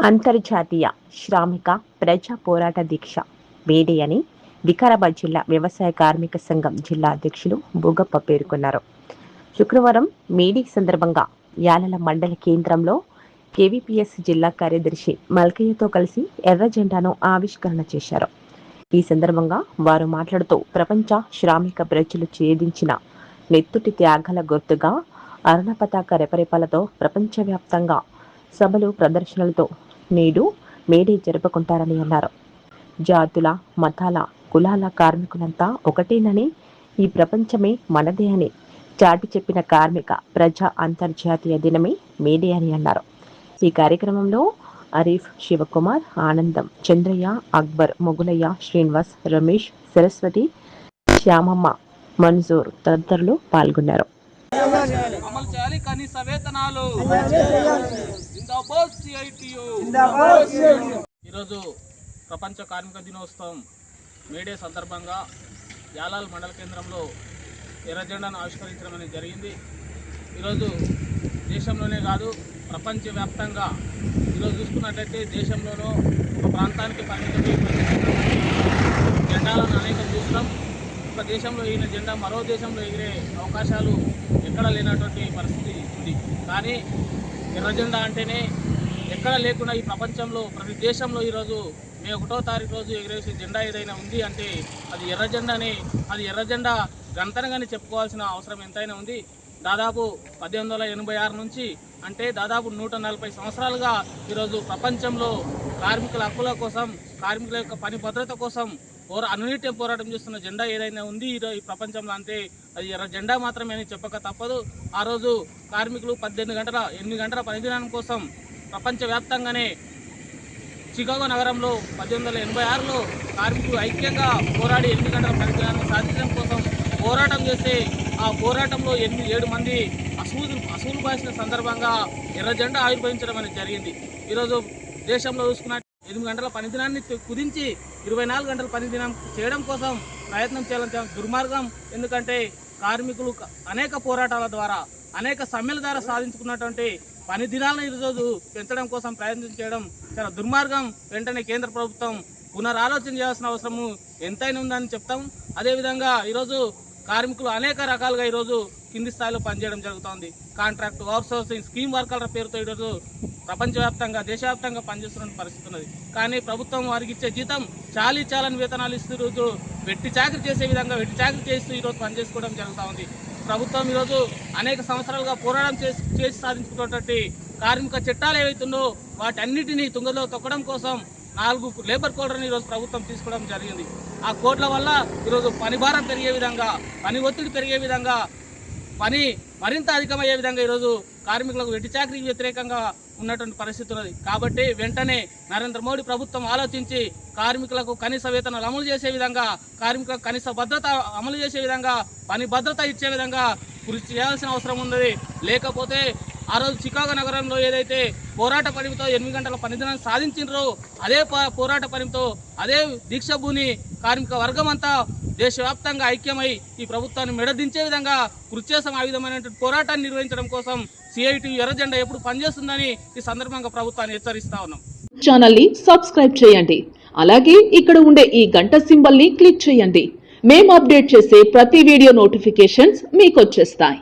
అంతర్జాతీయ శ్రామిక ప్రజా పోరాట దీక్ష మేడే అని వికారాబాద్ జిల్లా వ్యవసాయ కార్మిక సంఘం జిల్లా అధ్యక్షులు బుగప్ప పేర్కొన్నారు. శుక్రవారం మేడే సందర్భంగా యాలల మండల కేంద్రంలో కేవీపీఎస్ జిల్లా కార్యదర్శి మల్కయ్యతో కలిసి ఎర్ర జెండాను ఆవిష్కరణ చేశారు. ఈ సందర్భంగా వారు మాట్లాడుతూ ప్రపంచ శ్రామిక ప్రజలు ఛేదించిన నెత్తుటి త్యాగాల గుర్తుగా అరుణ పతాక రెపరెపలతో ప్రపంచవ్యాప్తంగా సభలు ప్రదర్శనలతో నేడు మేడే జరుపుకుంటారని అన్నారు. జాతుల మతాల కులాల కార్మికులంతా ఒకటేనని, ఈ ప్రపంచమే మనదే అని చాటి చెప్పిన కార్మిక ప్రజా అంతర్జాతీయ దినమే మేడే అని అన్నారు. ఈ కార్యక్రమంలో అరీఫ్, శివకుమార్, ఆనందం, చంద్రయ్య, అక్బర్, మొగులయ్య, శ్రీనివాస్, రమేష్, సరస్వతి, శ్యామమ్మ, మన్జూర్ తదితరులు పాల్గొన్నారు. అమలు చేయాలి కనీస వేతనాలు. ఈరోజు ప్రపంచ కార్మిక దినోత్సవం మేడే సందర్భంగా యాలాల్ మండల కేంద్రంలో ఎర్ర జెండాను ఆవిష్కరించడం అనేది జరిగింది. ఈరోజు దేశంలోనే కాదు ప్రపంచవ్యాప్తంగా ఈరోజు చూసుకున్నట్లయితే దేశంలోనూ ఒక ప్రాంతానికి పరిమితమై జెండాలను అనేకం చూస్తున్నాం. ఒక దేశంలో ఎగిరిన జెండా మరో దేశంలో ఎగిరే అవకాశాలు ఎక్కడ లేనటువంటి పరిస్థితి ఉంది. కానీ ఎర్ర జెండా అంటేనే ఎక్కడ లేకుండా ఈ ప్రపంచంలో ప్రతి దేశంలో ఈరోజు మే 1వ తారీఖు రోజు ఎగిరేసే జెండా ఏదైనా ఉంది అంటే అది ఎర్ర జెండానే. అది ఎర్ర జెండా గంతనగానే చెప్పుకోవాల్సిన అవసరం ఎంతైనా ఉంది. దాదాపు 1886 నుంచి అంటే దాదాపు 140 సంవత్సరాలుగా ఈరోజు ప్రపంచంలో కార్మికుల హక్కుల కోసం, కార్మికుల యొక్క పని భద్రత కోసం అనునిత్యం పోరాటం చేస్తున్న జెండా ఏదైనా ఉంది ఈ ప్రపంచంలో అంటే అది ఎర్ర జెండా మాత్రమే అని చెప్పక తప్పదు. ఆ రోజు కార్మికులు 8 గంటల పనిదినం కోసం ప్రపంచవ్యాప్తంగానే చికాగో నగరంలో 1886లో కార్మికులు ఐక్యంగా పోరాడి 8 గంటల పనిదినాన్ని సాధించడం కోసం పోరాటం చేస్తే ఆ పోరాటంలో 7 మంది అసూలు బాసిన సందర్భంగా ఎర్ర జెండా ఆవిర్భవించడం అనేది జరిగింది. ఈరోజు దేశంలో చూసుకున్న 8 గంటల పనిదినాన్ని కుదించి 24 గంటల పనిదినం చేయడం కోసం ప్రయత్నం చేయాలంటే దుర్మార్గం. ఎందుకంటే కార్మికులు అనేక పోరాటాల ద్వారా అనేక సమ్మెల ద్వారా సాధించుకున్నటువంటి పని దినాలను ఈరోజు పెంచడం కోసం ప్రయత్నం చేయడం చాలా దుర్మార్గం. వెంటనే కేంద్ర ప్రభుత్వం పునరాలోచన చేయాల్సిన అవసరము ఎంతైనా ఉందని చెప్తాం. అదేవిధంగా ఈరోజు కార్మికులు అనేక రకాలుగా ఈరోజు కింది స్థాయిలో పనిచేయడం జరుగుతోంది. కాంట్రాక్ట్, అవుట్సోర్సింగ్, స్కీమ్ వర్కర్ల పేరుతో ఈరోజు ప్రపంచవ్యాప్తంగా దేశవ్యాప్తంగా పనిచేస్తున్న పరిస్థితి ఉన్నది. కానీ ప్రభుత్వం వారికి ఇచ్చే జీతం చాలని వేతనాలు ఇస్తూ ఈరోజు వెట్టి చాకరీ చేసే విధంగా వెట్టి చాకరీ చేస్తూ ఈరోజు పనిచేసుకోవడం జరుగుతూ ఉంది. ప్రభుత్వం ఈరోజు అనేక సంవత్సరాలుగా పోరాటం చేసి సాధించుకున్నటువంటి కార్మిక చట్టాలు ఏవైతుందో వాటన్నిటినీ తుంగలో తొక్కడం కోసం 4 లేబర్ కోడ్లను ఈరోజు ప్రభుత్వం తీసుకోవడం జరిగింది. ఆ కోడ్ల వల్ల ఈరోజు పని భారం పెరిగే విధంగా, పని ఒత్తిడి పెరిగే విధంగా, పని మరింత అధికమయ్యే విధంగా ఈరోజు కార్మికులకు వెట్టి చాకరీకి వ్యతిరేకంగా ఉన్నటువంటి పరిస్థితి ఉన్నది. కాబట్టి వెంటనే నరేంద్ర మోడీ ప్రభుత్వం ఆలోచించి కార్మికులకు కనీస వేతనాలు అమలు చేసే విధంగా, కార్మికులకు కనీస భద్రత అమలు చేసే విధంగా, పని భద్రత ఇచ్చే విధంగా కృషి చేయాల్సిన అవసరం ఉన్నది. లేకపోతే ఆ రోజు చికాగో నగరంలో ఏదైతే పోరాట పనితో 8 గంటల పనిదినాన్ని సాధించినరో అదే పోరాట పనితో అదే దీక్షభూని కార్మిక వర్గం అంతా దేశవ్యాప్తంగా ఐక్యమై ఈ ప్రభుత్వాన్ని మెడదించే విధంగా కృషి చేసాం. ఆ విధమైనటువంటి పోరాటాన్ని నిర్వహించడం కోసం సిఐటి ఎర్ర జెండా ఎప్పుడు పనిచేస్తుందని ఈ సందర్భంగా ప్రభుత్వాన్ని హెచ్చరిస్తా ఉన్నాం. ఛానల్ ని సబ్స్క్రైబ్ చేయండి. అలాగే ఇక్కడ ఉండే ఈ గంట సింబల్ ని క్లిక్ చేయండి. మేము అప్డేట్ చేసే ప్రతి వీడియో నోటిఫికేషన్స్ మీకు వచ్చేస్తాయి.